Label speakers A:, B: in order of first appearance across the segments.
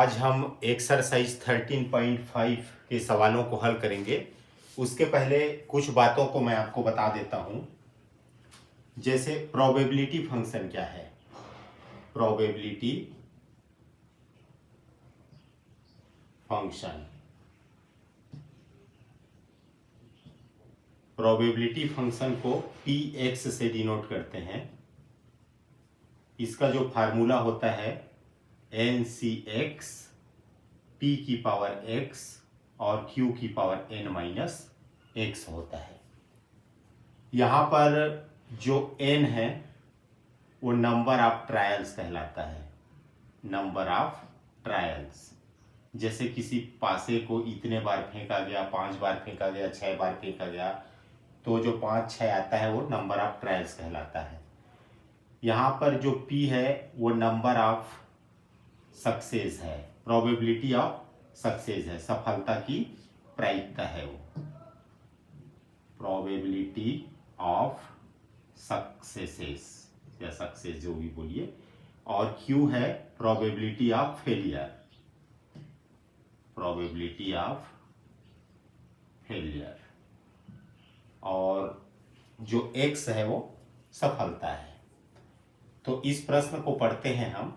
A: आज हम एक्सरसाइज 13.5 के सवालों को हल करेंगे। उसके पहले कुछ बातों को मैं आपको बता देता हूं। जैसे प्रोबेबिलिटी फंक्शन क्या है। प्रोबेबिलिटी फंक्शन प्रोबेबिलिटी फंक्शन को px से डिनोट करते हैं। इसका जो फार्मूला होता है ncx p की पावर x और q की पावर n माइनस x होता है। यहाँ पर जो n है वो नंबर ऑफ ट्रायल्स कहलाता है। नंबर ऑफ ट्रायल्स, जैसे किसी पासे को इतने बार फेंका गया, 5 बार फेंका गया, 6 बार फेंका गया, तो जो 5, 6 आता है वो नंबर ऑफ ट्रायल्स कहलाता है। यहाँ पर जो p है वो नंबर ऑफ सक्सेस है, प्रोबेबिलिटी ऑफ सक्सेस है, सफलता की प्रायिकता है वो, प्रोबेबिलिटी ऑफ सक्सेसेस या सक्सेस जो भी बोलिए। और q है probability of failure, probability of failure. और जो x है वो सफलता है। तो इस प्रश्न को पढ़ते हैं हम।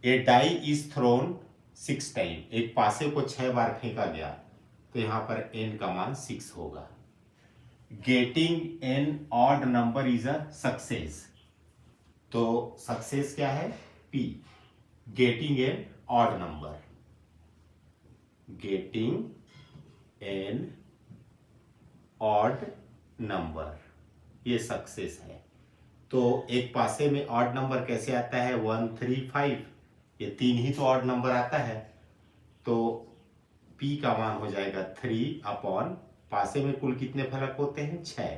A: ए डाई इज थ्रोन 6 टाइम, एक पासे को 6 बार फेंका गया, तो यहां पर n का मान 6 होगा। Getting an odd number is a success, तो सक्सेस क्या है p। Getting an odd number, getting an odd number, ये सक्सेस है। तो एक पासे में ऑड नंबर कैसे आता है 1, 3, 5, ये 3 ही तो ऑड नंबर आता है। तो p का मान हो जाएगा 3 अपॉन, पासे में कुल कितने फलक होते हैं 6,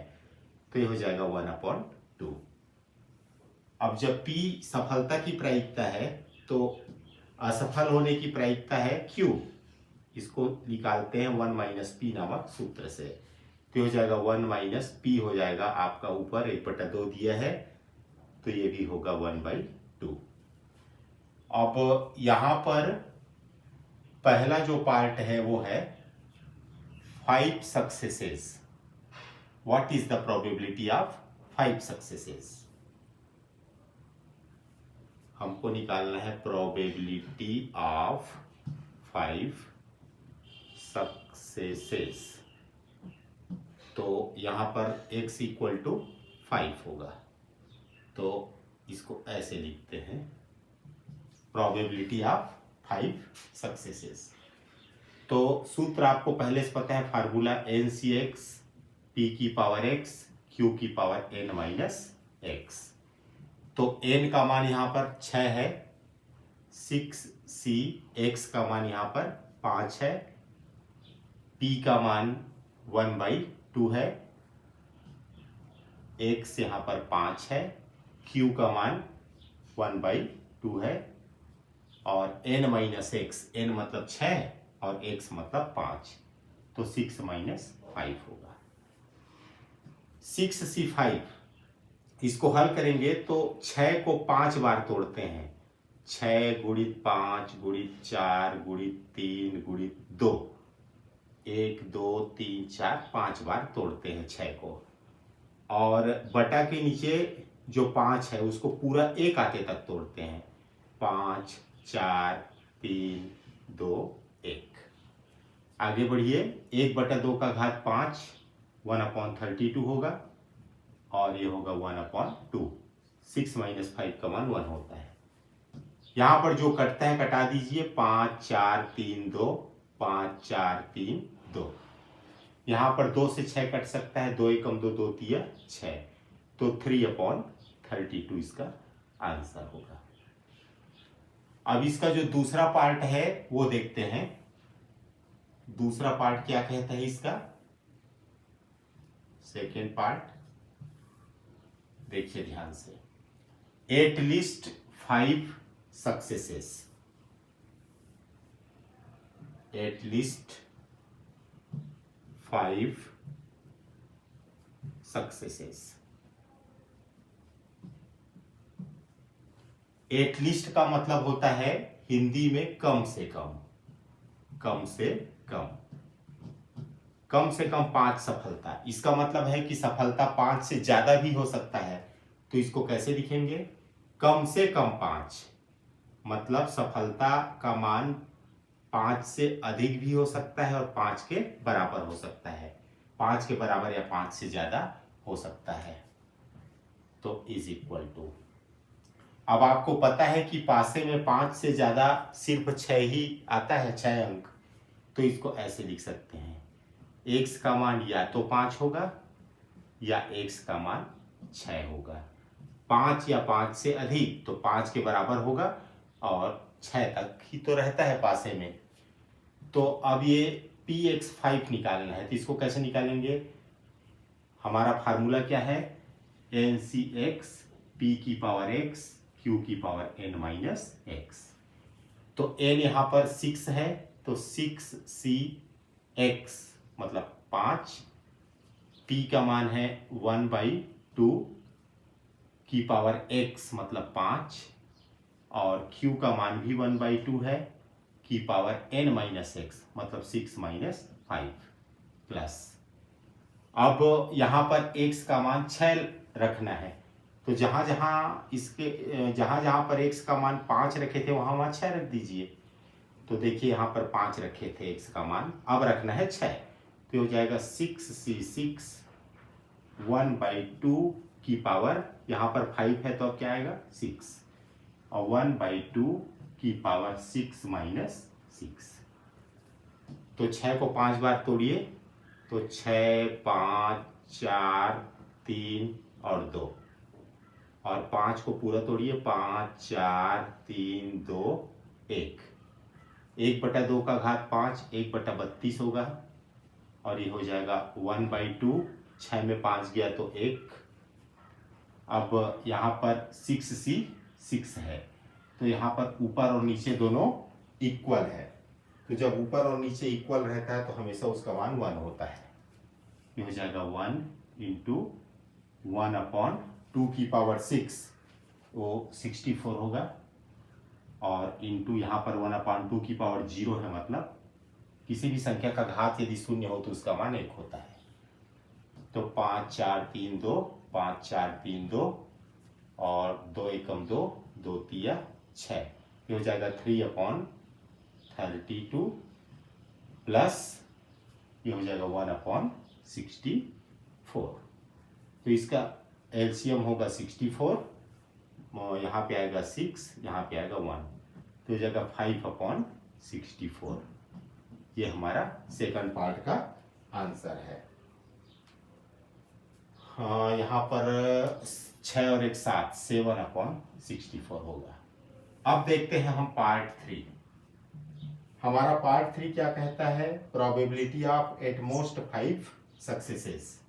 A: तो ये हो जाएगा 1/2। अब जब p सफलता की प्रायिकता है तो असफल होने की प्रायिकता है q, इसको निकालते हैं 1 - p नामक सूत्र से, तो हो जाएगा 1 - p हो जाएगा आपका ऊपर 1/2 दिया है, तो ये भी होगा 1/2। अब यहां पर पहला जो पार्ट है वो है 5 successes. What is the probability of 5 successes? हमको निकालना है प्रोबेबिलिटी ऑफ 5 सक्सेसेस। तो यहां पर x = 5 होगा, तो इसको ऐसे लिखते हैं, प्रोबेबिलिटी ऑफ 5 सक्सेसेस। तो सूत्र आपको पहले से पता है, फार्मूला ncx p की पावर x q की पावर n माइनस x। तो n का मान यहां पर 6 है, 6c, x का मान यहां पर 5 है, p का मान 1/2 है, x यहां पर 5 है, q का मान 1/2 है, और n माइनस x, n मतलब 6 और x मतलब 5, तो 6 - 5 होगा। 6c5, इसको हल करेंगे तो 6 को 5 बार तोड़ते हैं, 6 × 5 × 4 × 3 × 2, 1 2 3 4 5 बार तोड़ते हैं 6 को, और बटा के नीचे जो 5 है उसको पूरा 1 आते तक तोड़ते हैं, 5 4 3 2 1। आगे बढ़िए, 1/2 का घात 5, 1/32 होगा, और ये होगा 1/2। 6 - 5 का मान 1 होता है। यहां पर जो कटता है कटा दीजिए, 5 4 3 2, 5 4 3 2। यहां पर 2 से 6 कट सकता है, 2 × 2 2 × 6, तो 3/32 इसका आंसर होगा। अब इसका जो दूसरा पार्ट है वो देखते हैं। दूसरा पार्ट क्या कहता है इसका, सेकेंड पार्ट देखिए ध्यान से, at least 5 successes, at least 5 successes. At least का मतलब होता है हिंदी में कम से कम, कम से कम, कम से कम 5 सफलता। इसका मतलब है कि सफलता 5 से ज्यादा भी हो सकता है। तो इसको कैसे लिखेंगे? कम से कम 5, मतलब सफलता का मान 5 से अधिक भी हो सकता है और 5 के बराबर हो सकता है, 5 के बराबर या 5 से ज्यादा हो सकता है। तो इज इक्वल टू, अब आपको पता है कि पासे में 5 से ज्यादा सिर्फ 6 ही आता है, 6 अंक। तो इसको ऐसे लिख सकते हैं, x का मान या तो 5 होगा या x का मान 6 होगा। 5 या 5 से अधिक तो 5 के बराबर होगा और 6 तक ही तो रहता है पासे में। तो अब ये px5 निकालना है, तो इसको कैसे निकालेंगे? हमारा फार्मूला क्या है? NCx p की पावर x q की पावर n माइनस x। तो n यहाँ पर 6 है, तो 6cx मतलब 5, p का मान है 1/2 की पावर x मतलब 5, और q का मान भी 1/2 है की पावर n माइनस x मतलब 6 माइनस 5 प्लस। अब यहाँ पर x का मान 6 रखना है, तो जहां जहां पर x का मान 5 रखे थे वहां 6 रख दीजिए। तो देखिए यहाँ पर 5 रखे थे x का मान, अब रखना है 6, तो हो जाएगा 6c6 1/2 की पावर, यहाँ पर 5 है तो अब क्या आएगा 6, और 1/2 की पावर 6 माइनस 6। तो 6 को 5 बार तोड़िए, तो 6, 5, 4, 3 और 2, और 5 को पूरा तोड़िए, 5, 4, 3, 2, 1, 1/2 का घात 5, 1/32 होगा, और ये हो जाएगा 1/2, 6 में 5 गया तो 1। अब यहाँ पर 6c6 है, तो यहाँ पर ऊपर और नीचे दोनों इक्वल है, तो जब ऊपर और नीचे इक्वल रहता है तो हमेशा उसका मान 1 होता है। ये हो जाएगा 1 × 1/2 की पावर 6 वो 64 होगा, और इंटू यहाँ पर 1/2 की पावर 0 है, मतलब किसी भी संख्या का घात यदि शून्य हो तो उसका मान 1 होता है। तो 5, 4, 3, 2, 5, 4, 3, 2 और 2 एकम 2, 2 तिया 6, ये हो जाएगा 3/32 प्लस ये हो जाएगा 1/64। तो इसका एलसीएम होगा 64, यहाँ पे आएगा 6, यहाँ पे आएगा 1, तो हो जाएगा 5/64। ये हमारा सेकंड पार्ट का आंसर है। हाँ, यहाँ पर 6 और 1 7, 7/64 होगा। अब देखते हैं हम पार्ट 3। हमारा पार्ट 3 क्या कहता है? Probability of at most 5 successes.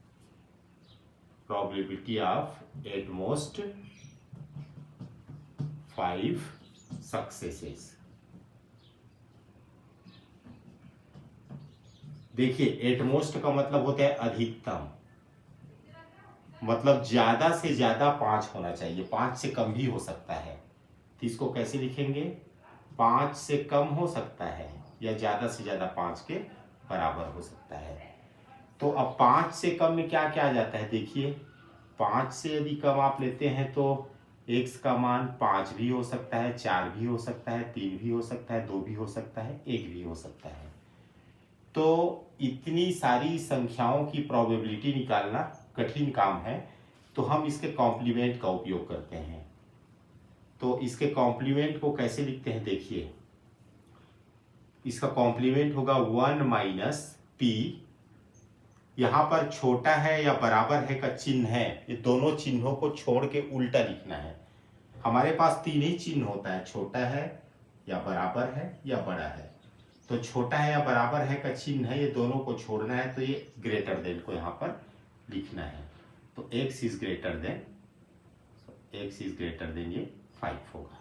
A: Probability of at most 5 successes. देखिए, एटमोस्ट का मतलब होता है अधिकतम, मतलब ज्यादा से ज्यादा 5 होना चाहिए, 5 से कम भी हो सकता है। तो इसको कैसे लिखेंगे? 5 से कम हो सकता है या ज्यादा से ज्यादा 5 के बराबर हो सकता है। तो अब 5 से कम में क्या क्या आ जाता है? देखिए, 5 से यदि कम आप लेते हैं तो x का मान 5 भी हो सकता है, 4 भी हो सकता है, 3 भी हो सकता है, 2 भी हो सकता है, 1 भी हो सकता है। तो इतनी सारी संख्याओं की प्रोबेबिलिटी निकालना कठिन काम है, तो हम इसके कॉम्प्लीमेंट का उपयोग करते हैं। तो इसके कॉम्प्लीमेंट को कैसे लिखते हैं? देखिए, इसका कॉम्प्लीमेंट होगा 1 माइनस पी, यहाँ पर छोटा है या बराबर है का चिन्ह है, ये दोनों चिन्हों को छोड़ के उल्टा लिखना है। हमारे पास 3 ही चिन्ह होता है, छोटा है या बराबर है या बड़ा है। तो छोटा है या बराबर है का चिन्ह है, ये दोनों को छोड़ना है, तो ये ग्रेटर देन को यहाँ पर लिखना है। तो x इज ग्रेटर देन ये 5 होगा।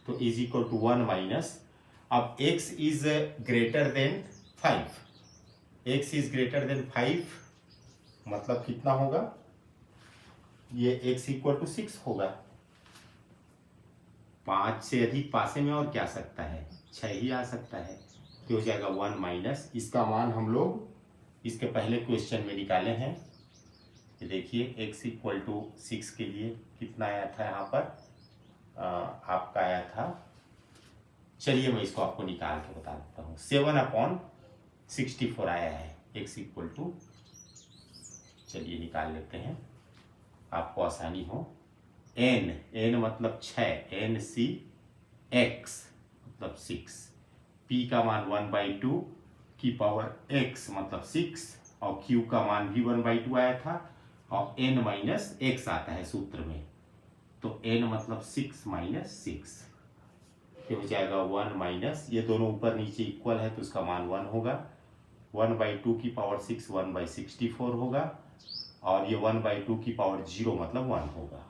A: तो इज इक्वल टू 1 माइनस, अब x is greater than 5, x is greater than 5 मतलब कितना होगा? ये x इक्वल टू 6 होगा। 5 से अधिक पासे में और क्या आ सकता है, 6 ही आ सकता है। तो हो जाएगा 1 माइनस, इसका मान हम लोग इसके पहले क्वेश्चन में निकाले हैं। ये देखिए x इक्वल टू 6 के लिए कितना आया था यहाँ पर, आपका आया था, चलिए मैं इसको आपको निकाल के बता देता हूँ। 7/64 आया है x इक्वल टू, चलिए निकाल लेते हैं आपको आसानी हो। n मतलब 6, NC x मतलब 6, p का मान 1/2 की पावर x मतलब 6, और q का मान भी 1/2 आया था, और n माइनस x आता है सूत्र में, तो n मतलब 6 माइनस 6, ये हो जाएगा 1 माइनस, ये दोनों ऊपर नीचे इक्वल है तो इसका मान 1 होगा। 1/2 की पावर 6 1/64 होगा, और ये 1/2 की पावर 0 मतलब 1 होगा,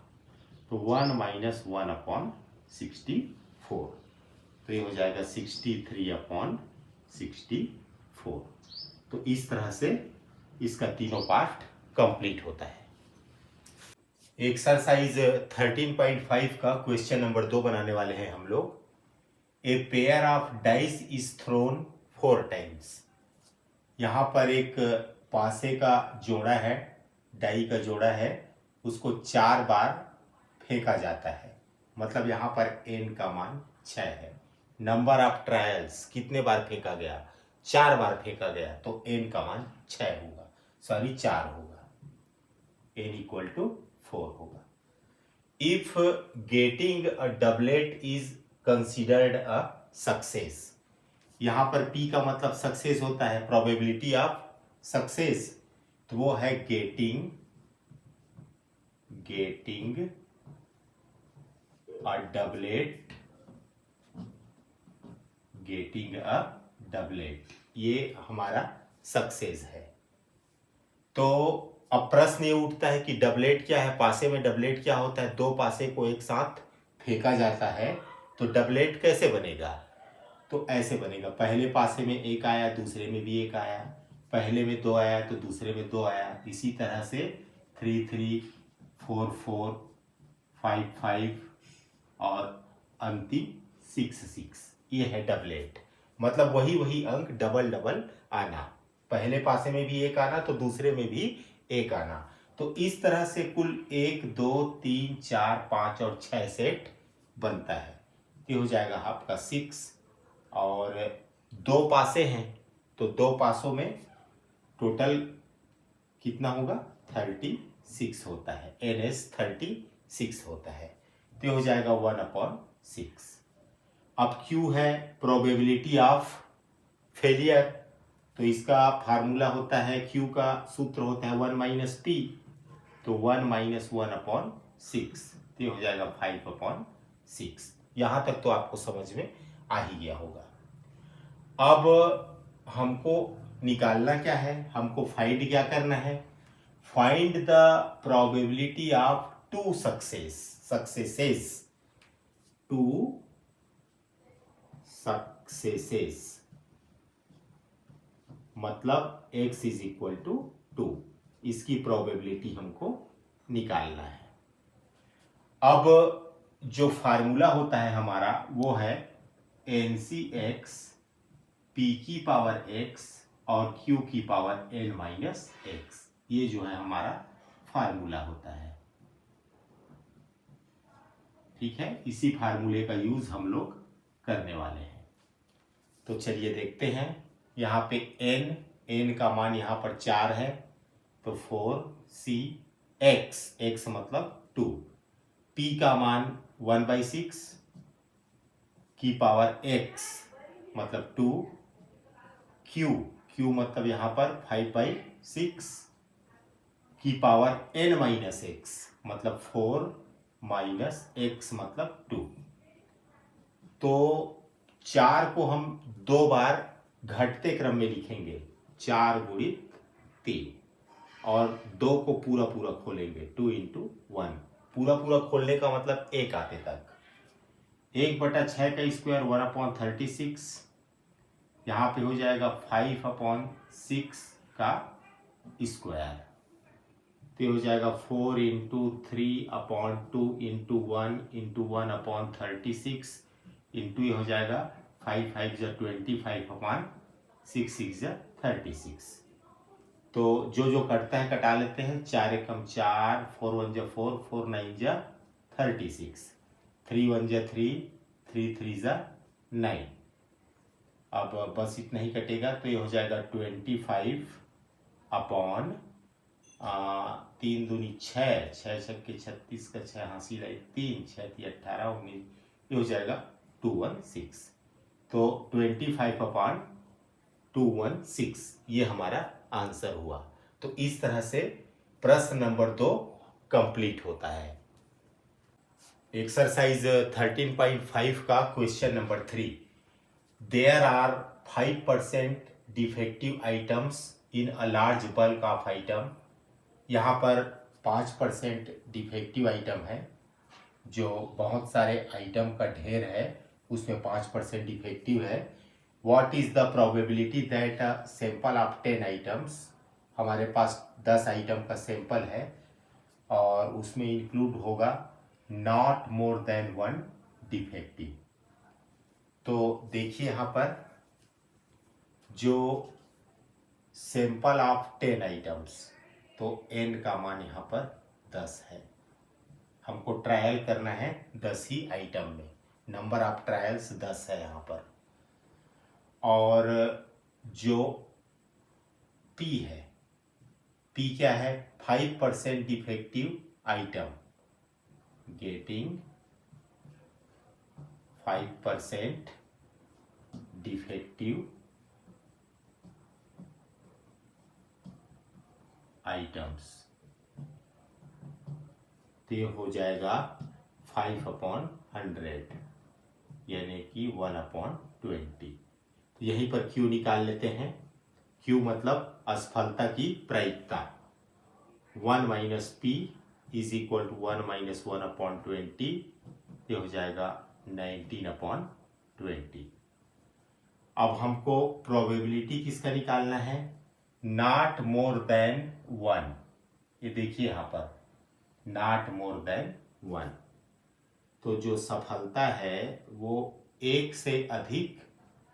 A: तो 1 माइनस 1/64, तो ये हो जाएगा 63/64। तो इस तरह से इसका तीनों पार्ट कंप्लीट होता है। एक्सरसाइज 13.5 का क्वेश्चन नंबर 2 बनाने वाले हैं हम लोग। A pair of dice is throne 4 times. यहाँ पर एक पासे का जोड़ा है, डाई का जोड़ा है, उसको 4 बार फेंका जाता है, मतलब यहाँ पर n का मान 6 है। नंबर ऑफ ट्रायल्स, कितने बार फेंका गया, 4 बार फेंका गया, तो n का मान 6 होगा, सॉरी 4 होगा, n इक्वल टू 4 होगा। If getting a doublet is considered a success, यहाँ पर p का मतलब सक्सेस होता है, प्रोबेबिलिटी ऑफ सक्सेस, तो वो है गेटिंग अ डबलेट, ये हमारा सक्सेस है। तो अब प्रश्न ये उठता है कि डबलेट क्या है, पासे में डबलेट क्या होता है, दो पासे को एक साथ फेंका जाता है, तो डबलेट कैसे बनेगा, तो ऐसे बनेगा, पहले पासे में एक आया, दूसरे में भी एक आया, पहले में 2 आया तो दूसरे में 2 आया, इसी तरह से 3 3 4 4 5 5 और अंतिम 6 6, ये है डबलेट, मतलब वही अंक डबल डबल आना, पहले पासे में भी एक आना तो दूसरे में भी एक आना, तो इस तरह से कुल 1 2 3 4 5 और 6 सेट बनता है। ये हो जाएगा आपका 6, और 2 पासे हैं तो 2 पासों में टोटल कितना होगा, 36 होता है, NS 36 होता है, तो हो जाएगा 1/6। अब Q है प्रोबेबिलिटी ऑफ फेलियर, तो इसका फार्मूला होता है, Q का सूत्र होता है 1 माइनस T, तो 1 माइनस 1/6, तो हो जाएगा 5/6। यहाँ तक तो आपको समझ में आ ही गया होगा। अब हमको निकालना क्या है, हमको फाइंड क्या करना है, find the probability of 2 successes, मतलब x इज इक्वल टू 2, इसकी प्रोबेबिलिटी हमको निकालना है। अब जो फार्मूला होता है हमारा वो है NCx p की पावर x और q की पावर n माइनस x, ये जो है हमारा फार्मूला होता है, ठीक है, इसी फार्मूले का यूज हम लोग करने वाले हैं। तो चलिए देखते हैं, यहाँ पे n का मान यहाँ पर 4 है, तो 4c x मतलब 2, p का मान 1/6 की पावर x मतलब 2, q मतलब यहाँ पर 5/6 की पावर n माइनस x मतलब 4 माइनस x मतलब 2, तो 4 को हम 2 बार घटते क्रम में लिखेंगे, 4 गुणित 3, और 2 को पूरा खोलेंगे, 2 × 1, पूरा खोलने का मतलब 1 आते तक, 1/6 का स्क्वायर 1/36, यहाँ पे हो जाएगा 5/6 का स्क्वायर, तो ये हो जाएगा 4 इंटू 3/2 इंटू 1/1/36 इंटू ये हो जाएगा 5 5 जा 25/6 6 जा 36। तो जो कटता है कटा लेते हैं। 4 एकम 4, 4 1 जा 4, 4 9 जा 36, 3 1 जा 3, 3 3 जा 9। अब बस इतना ही कटेगा तो ये हो जाएगा 25 3 दूनी 6, 6 छक्के 36 का 6 हासिल है 3, 6 3 18 19, ये हो जाएगा 216। तो 25/216 ये हमारा आंसर हुआ। तो इस तरह से प्रश्न नंबर 2 कंप्लीट होता है। एक्सरसाइज 13.5 का question number 3। There are 5% defective items in a large bulk of item. यहाँ पर 5% डिफेक्टिव आइटम है। जो बहुत सारे आइटम का ढेर है उसमें 5% डिफेक्टिव है। What is the probability that a sample of 10 items. हमारे पास 10 आइटम का सैंपल है और उसमें इंक्लूड होगा नॉट मोर देन 1 डिफेक्टिव। तो देखिए यहाँ पर जो सैंपल ऑफ 10 आइटम्स, तो n का मान यहाँ पर 10 है। हमको ट्रायल करना है 10 ही आइटम में। नंबर ऑफ ट्रायल्स 10 है यहाँ पर। और जो p है, p क्या है? 5% defective item, getting 5% defective items. तो ये हो जाएगा 5/100 यानी कि 1/20। तो यहीं पर Q निकाल लेते हैं। Q मतलब असफलता की प्रायिकता। 1 minus P is equal to 1 minus 1/20। ये हो जाएगा 19/20। अब हमको प्रोबेबिलिटी किसका निकालना है? Not more than 1। ये देखिए यहाँ पर नॉट मोर देन 1। तो जो सफलता है वो 1 से अधिक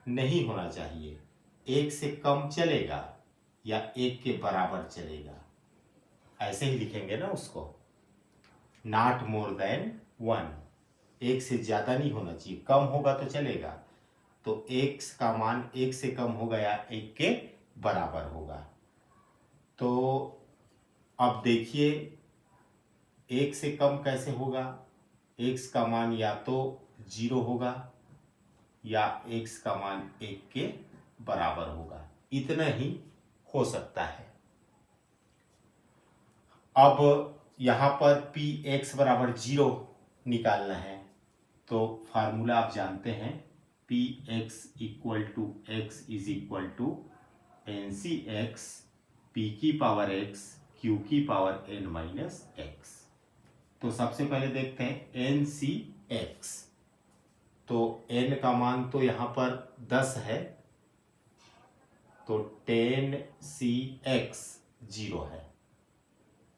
A: नहीं होना चाहिए। 1 से कम चलेगा या 1 के बराबर चलेगा, ऐसे ही लिखेंगे ना उसको। नॉट मोर देन 1, 1 से ज्यादा नहीं होना चाहिए। कम होगा तो चलेगा, तो 1 का मान 1 से कम होगा या 1 के बराबर होगा। तो अब देखिए 1 से कम कैसे होगा? x का मान या तो 0 होगा या x का मान 1 के बराबर होगा। इतना ही हो सकता है। अब यहाँ पर px बराबर 0 निकालना है। तो फार्मूला आप जानते हैं, px equal to x is equal to ncx p की पावर x q की पावर n माइनस x। तो सबसे पहले देखते हैं ncx। तो n का मान तो यहाँ पर 10 है, तो 10cx 0 है।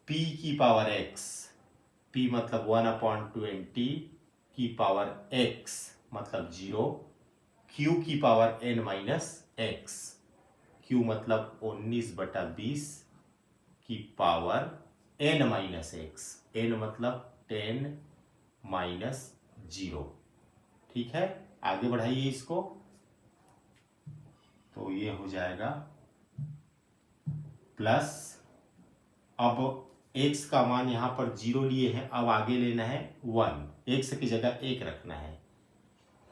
A: p की पावर x, p मतलब 1/20 की पावर x मतलब 0, q की power n minus x, q मतलब 19/20 की power n minus x, n मतलब 10 माइनस 0। ठीक है, आगे बढ़ाइए इसको। तो ये हो जाएगा प्लस, अब x का मान यहां पर 0 लिए हैं, अब आगे लेना है 1, x की जगह 1 रखना है।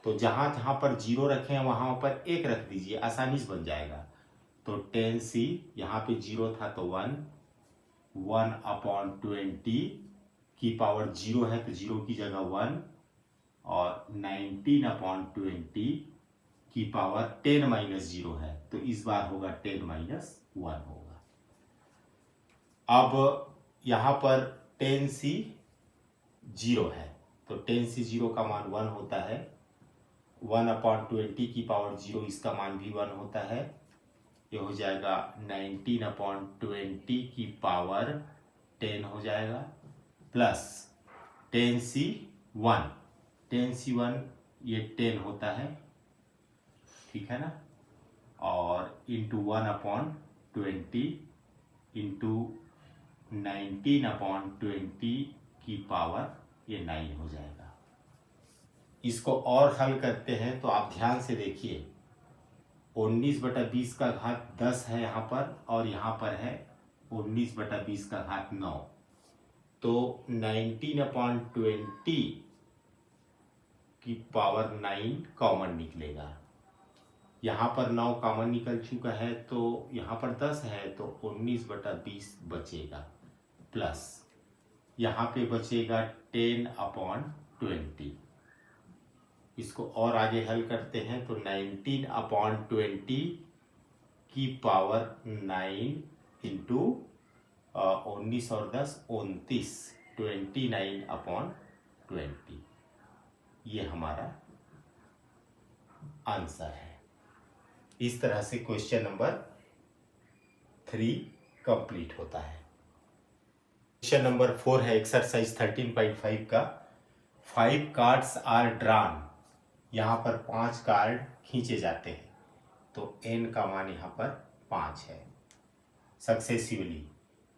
A: तो जहां जहां पर 0 रखे हैं वहां पर 1 रख दीजिए, आसानी से बन जाएगा। तो 10c, यहाँ पे 0 था तो 1, 1/20 की पावर 0 है तो 0 की जगह 1, और 19/20 की पावर 10 माइनस 0 है तो इस बार होगा 10 माइनस 1 होगा। अब यहाँ पर 10c 0 है तो 10c 0 का मान 1 होता है। 1/20 की पावर 0 इसका मान भी 1 होता है। ये हो जाएगा 19/20 की पावर 10 हो जाएगा प्लस 10C1, 10C1 ये 10 होता है, ठीक है ना, और इंटू 1/20 इंटू 19/20 की पावर ये 9 हो जाएगा। इसको और हल करते हैं तो आप ध्यान से देखिए, 19/20 का घात 10 है यहाँ पर, और यहाँ पर है 19/20 का घात 9, तो 19/20 की पावर 9 कॉमन निकलेगा। यहाँ पर 9 कॉमन निकल चुका है, तो यहाँ पर 10 है तो 19/20 बचेगा, प्लस यहाँ पे बचेगा 10/20। इसको और आगे हल करते हैं तो 19/20 की पावर 9 इंटू 19 और 10 29, 29/20, ये हमारा आंसर है। इस तरह से क्वेश्चन नंबर 3 कंप्लीट होता है। क्वेश्चन नंबर 4 है एक्सरसाइज 13.5 का। 5 कार्ड्स आर ड्रॉन, यहाँ पर 5 कार्ड खींचे जाते हैं, तो n का मान यहाँ पर 5 है। Successively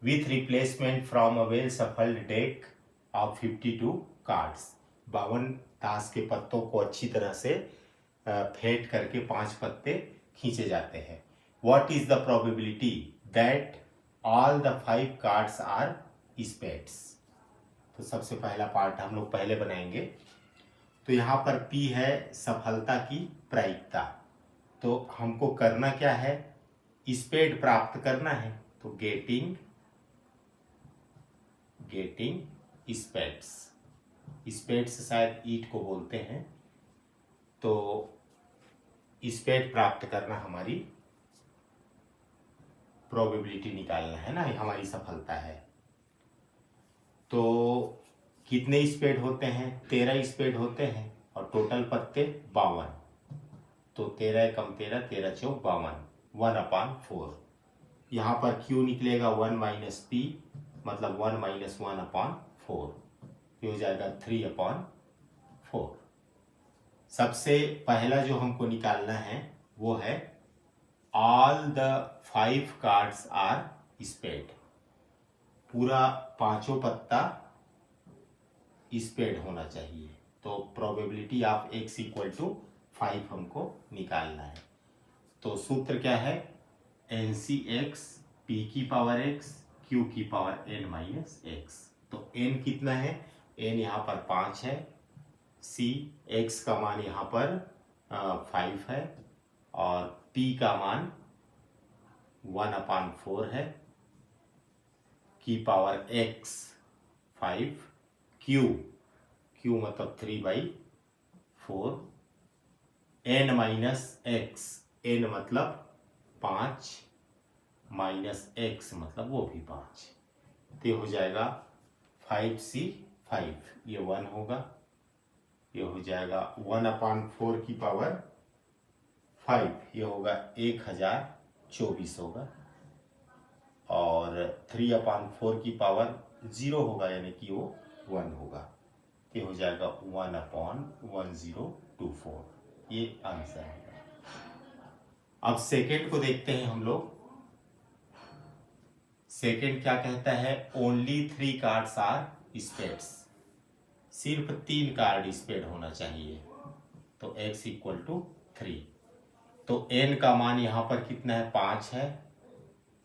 A: with replacement from a well shuffled deck of 52 cards, 52 ताश के पत्तों को अच्छी तरह से फेंट करके 5 पत्ते खींचे जाते हैं। What is the probability that all the 5 cards are spades. तो सबसे पहला पार्ट हम लोग पहले बनाएंगे। तो यहाँ पर P है सफलता की प्रायिकता, तो हमको करना क्या है, स्पेड प्राप्त करना है, तो गेटिंग स्पेड्स, स्पेड्स शायद ईट को बोलते हैं, तो स्पेड प्राप्त करना हमारी प्रोबेबिलिटी निकालना है ना, हमारी सफलता है। तो कितने स्पेड होते हैं, 13 स्पेड होते हैं, और टोटल पत्ते 52, तो 13 कम 13, 13 चौक 52, 1/4। यहाँ पर Q निकलेगा 1 - P, मतलब 1 - 1/4, ये हो जाएगा 3/4। सबसे पहला जो हमको निकालना है वो है all the 5 cards are spade, पूरा पांचों पत्ता स्पेड होना चाहिए, तो प्रोबेबिलिटी ऑफ x = 5 हमको निकालना है। तो सूत्र क्या है, NCx p की पावर x q की पावर n - x। तो n कितना है, n यहाँ पर 5 है, c x का मान यहाँ पर 5 है, और p का मान 1/4 है, की पावर x 5, q मतलब 3/4, n - x, n मतलब 5 माइनस x मतलब वो भी 5, तो हो जाएगा 5c5, ये 1 होगा, ये हो जाएगा 1/4 की पावर 5, ये होगा 1024 होगा, और 3/4 की पावर 0 होगा, यानी कि वो 1 होगा, ये हो जाएगा 1/1024, ये आंसर है। अब सेकेंड को देखते हैं हम लोग। सेकेंड क्या कहता है, ओनली 3 कार्ड्स आर स्पेड्स, सिर्फ 3 कार्ड स्पेड होना चाहिए, तो x = 3। तो n का मान यहाँ पर कितना है, 5 है,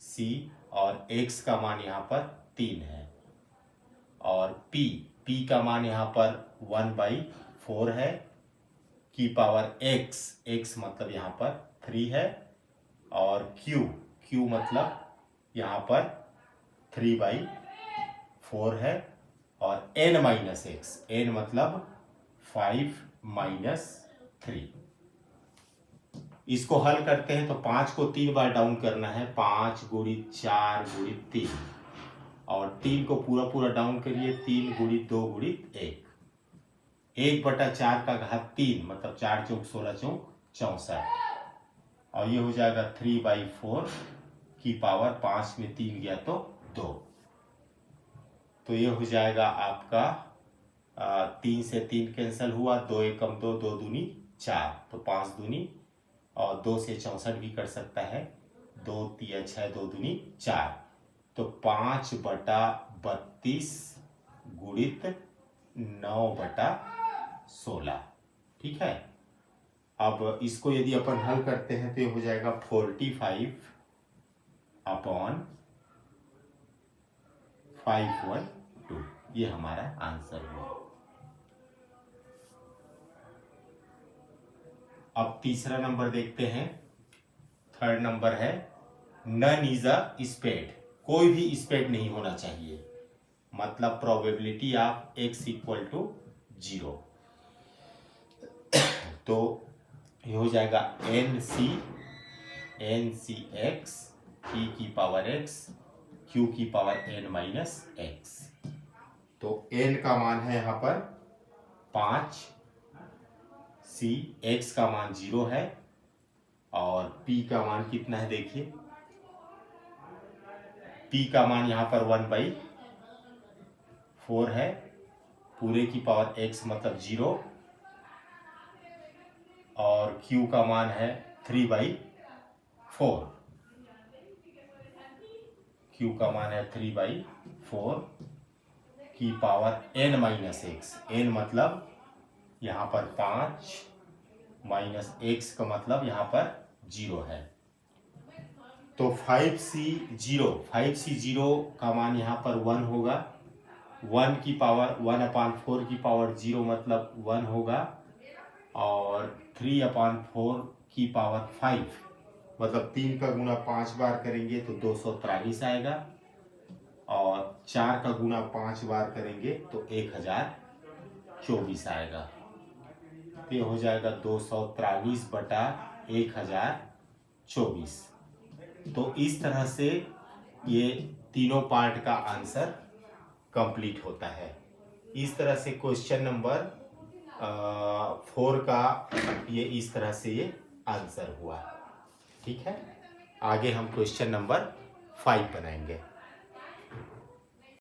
A: c और x का मान यहाँ पर 3 है, और p का मान यहाँ पर 1/4 है, की पावर x मतलब यहाँ पर 3 है, और q मतलब यहाँ पर 3/4 है, और n - x, n मतलब 5 - 3। इसको हल करते हैं तो 5 को 3 बार डाउन करना है, 5 × 4 × 3, और 3 को पूरा डाउन करिए, 3 × 2 × 1, 1/4 का घात 3, मतलब 4 चौक 16 चौक 64, और ये हो जाएगा 3/4 की पावर 5 में 3 गया तो 2, तो ये हो जाएगा आपका 3 से 3 कैंसिल हुआ, 2 एकम 2, 2 दूनी 4, तो 5 दूनी और 2 से 64 भी कर सकता है, 2 तिया 6, 2 दूनी 4, तो 5/32 गुणित 9/16। ठीक है। अब इसको यदि अपन हल करते हैं तो ये हो जाएगा 45/512। ये हमारा आंसर हुआ। अब तीसरा नंबर देखते हैं। थर्ड नंबर है नन इज अ स्पेड। कोई भी स्पेड नहीं होना चाहिए, मतलब probability of x equal to 0। तो ये हो जाएगा NC x e की पावर x q की पावर n-x। तो n का मान है यहाँ पर 5, c x का मान 0 है और p का मान कितना है देखिए, p का मान यहाँ पर 1/4 है, पूरे की पावर x मतलब 0, और q का मान है 3/4, q का मान है 3/4 की पावर n-x। n मतलब यहाँ पर 5 माइनस x का मतलब यहाँ पर 0 है। तो 5c0 का मान यहाँ पर 1 होगा, 1 की पावर 1/4 की पावर 0 मतलब 1 होगा, और 3/4 की पावर 5 मतलब 3 का गुना 5 बार करेंगे तो 223 आएगा, और 4 का गुना 5 बार करेंगे तो 1024 आएगा। तो ये हो जाएगा 223/1024। तो इस तरह से ये तीनों पार्ट का आंसर कंप्लीट होता है। इस तरह से क्वेश्चन नंबर 4 का ये इस तरह से ये आंसर हुआ। ठीक है, आगे हम क्वेश्चन नंबर 5 बनाएंगे।